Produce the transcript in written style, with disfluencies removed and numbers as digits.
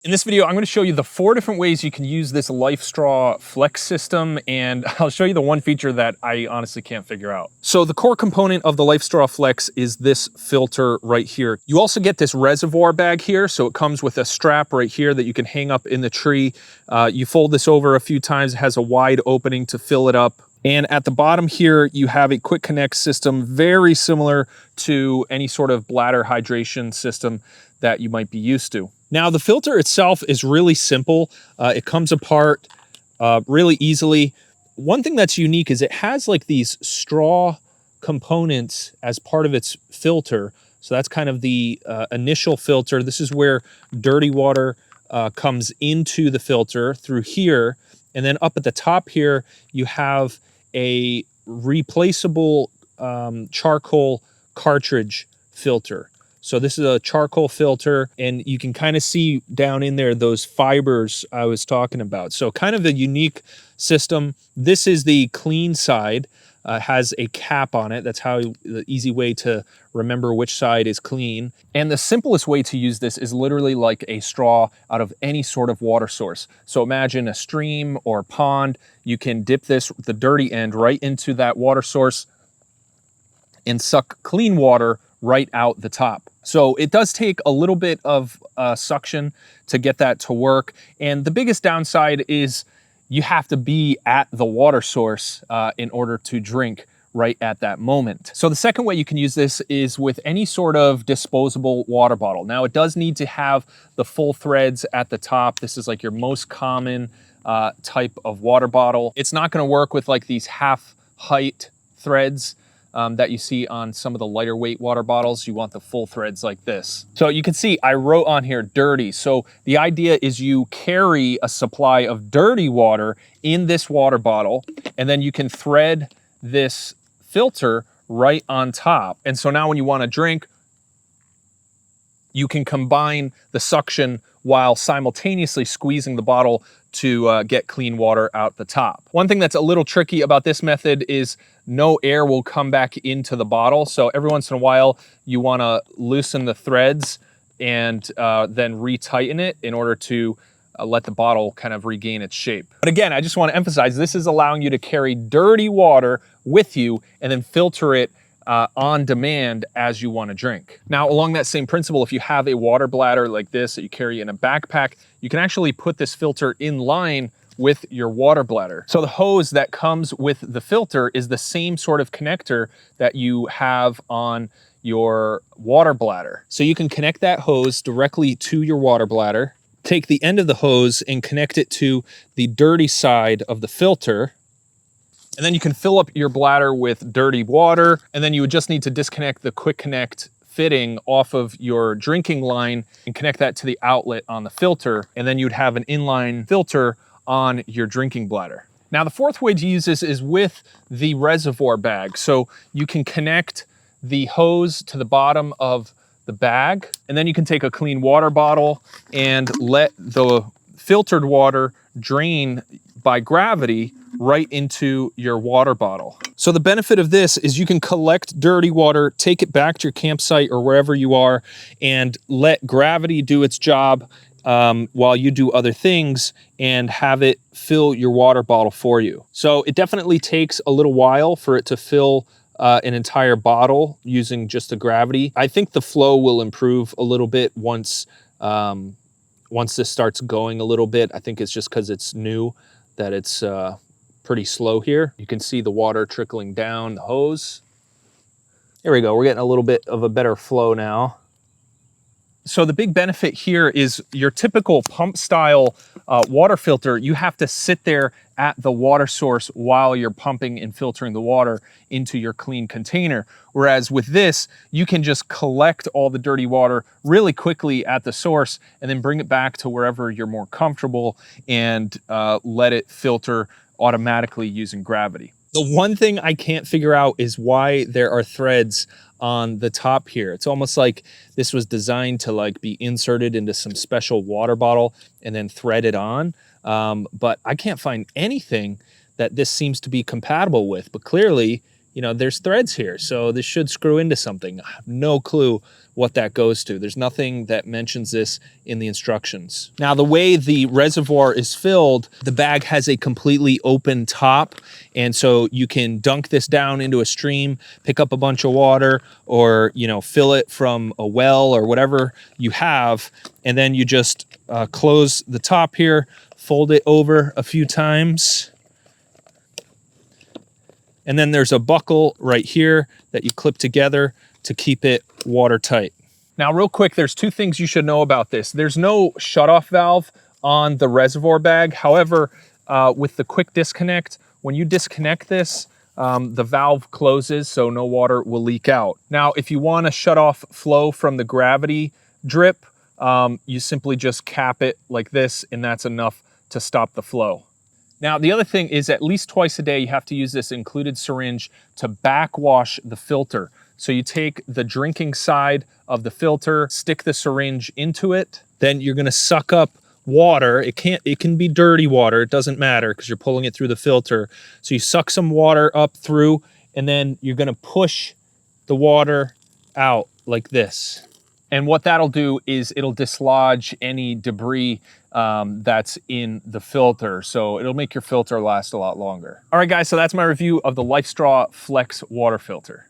In this video, I'm going to show you the 4 different ways you can use this Lifestraw Flex system, and I'll show you the one feature that I honestly can't figure out. So the core component of the Lifestraw Flex is this filter right here. You also get this reservoir bag here, so it comes with a strap right here that you can hang up in the tree. You fold this over a few times, it has a wide opening to fill it up. And at the bottom here, you have a quick connect system, very similar to any sort of bladder hydration system that you might be used to. Now, the filter itself is really simple. It comes apart really easily. One thing that's unique is it has like these straw components as part of its filter. So that's kind of the initial filter. This is where dirty water comes into the filter through here. And then up at the top here, you have a replaceable charcoal cartridge filter. So this is a charcoal filter, and you can kind of see down in there those fibers I was talking about. So kind of a unique system. This is the clean side, has a cap on it. That's how the easy way to remember which side is clean. And the simplest way to use this is literally like a straw out of any sort of water source. So imagine a stream or pond. You can dip this, the dirty end, right into that water source and suck clean water right out the top. So it does take a little bit of suction to get that to work. And the biggest downside is you have to be at the water source in order to drink right at that moment. So the second way you can use this is with any sort of disposable water bottle. Now it does need to have the full threads at the top. This is like your most common type of water bottle. It's not gonna work with like these half height threads that you see on some of the lighter weight water bottles. You want the full threads like this. So you can see I wrote on here dirty. So the idea is you carry a supply of dirty water in this water bottle, and then you can thread this filter right on top. And so now when you want to drink, you can combine the suction while simultaneously squeezing the bottle to get clean water out the top. One thing that's a little tricky about this method is no air will come back into the bottle. So every once in a while, you want to loosen the threads and then retighten it in order to let the bottle kind of regain its shape. But again, I just want to emphasize this is allowing you to carry dirty water with you and then filter it on demand as you want to drink. Now, along that same principle, if you have a water bladder like this that you carry in a backpack, you can actually put this filter in line with your water bladder. So the hose that comes with the filter is the same sort of connector that you have on your water bladder. So you can connect that hose directly to your water bladder, take the end of the hose and connect it to the dirty side of the filter. And then you can fill up your bladder with dirty water, and then you would just need to disconnect the quick connect fitting off of your drinking line and connect that to the outlet on the filter, and then you'd have an inline filter on your drinking bladder. Now, the fourth way to use this is with the reservoir bag. So you can connect the hose to the bottom of the bag, and then you can take a clean water bottle and let the filtered water drain by gravity right into your water bottle. So the benefit of this is you can collect dirty water, take it back to your campsite or wherever you are, and let gravity do its job while you do other things and have it fill your water bottle for you. So it definitely takes a little while for it to fill an entire bottle using just the gravity. I think the flow will improve a little bit once this starts going a little bit. I think it's just because it's new that it's pretty slow here. You can see the water trickling down the hose. There we go, we're getting a little bit of a better flow now. So the big benefit here is your typical pump style water filter, you have to sit there at the water source while you're pumping and filtering the water into your clean container. Whereas with this, you can just collect all the dirty water really quickly at the source and then bring it back to wherever you're more comfortable and let it filter automatically using gravity. The one thing I can't figure out is why there are threads on the top here. It's almost like this was designed to like be inserted into some special water bottle and then threaded on. But I can't find anything that this seems to be compatible with. But clearly you know, there's threads here, so this should screw into something. I have no clue what that goes to. There's nothing that mentions this in the instructions. Now, the way the reservoir is filled, the bag has a completely open top, and so you can dunk this down into a stream, pick up a bunch of water, or, you know, fill it from a well or whatever you have, and then you just close the top here, fold it over a few times, and then there's a buckle right here that you clip together to keep it watertight. Now, real quick, there's two things you should know about this. There's no shutoff valve on the reservoir bag. However, with the quick disconnect, when you disconnect this, the valve closes so no water will leak out. Now, if you want to shut off flow from the gravity drip, you simply just cap it like this, and that's enough to stop the flow. Now, the other thing is at least twice a day, you have to use this included syringe to backwash the filter. So you take the drinking side of the filter, stick the syringe into it, then you're gonna suck up water. It can be dirty water, it doesn't matter because you're pulling it through the filter. So you suck some water up through, and then you're gonna push the water out like this. And what that'll do is it'll dislodge any debris that's in the filter. So it'll make your filter last a lot longer. All right, guys, so that's my review of the Lifestraw Flex water filter.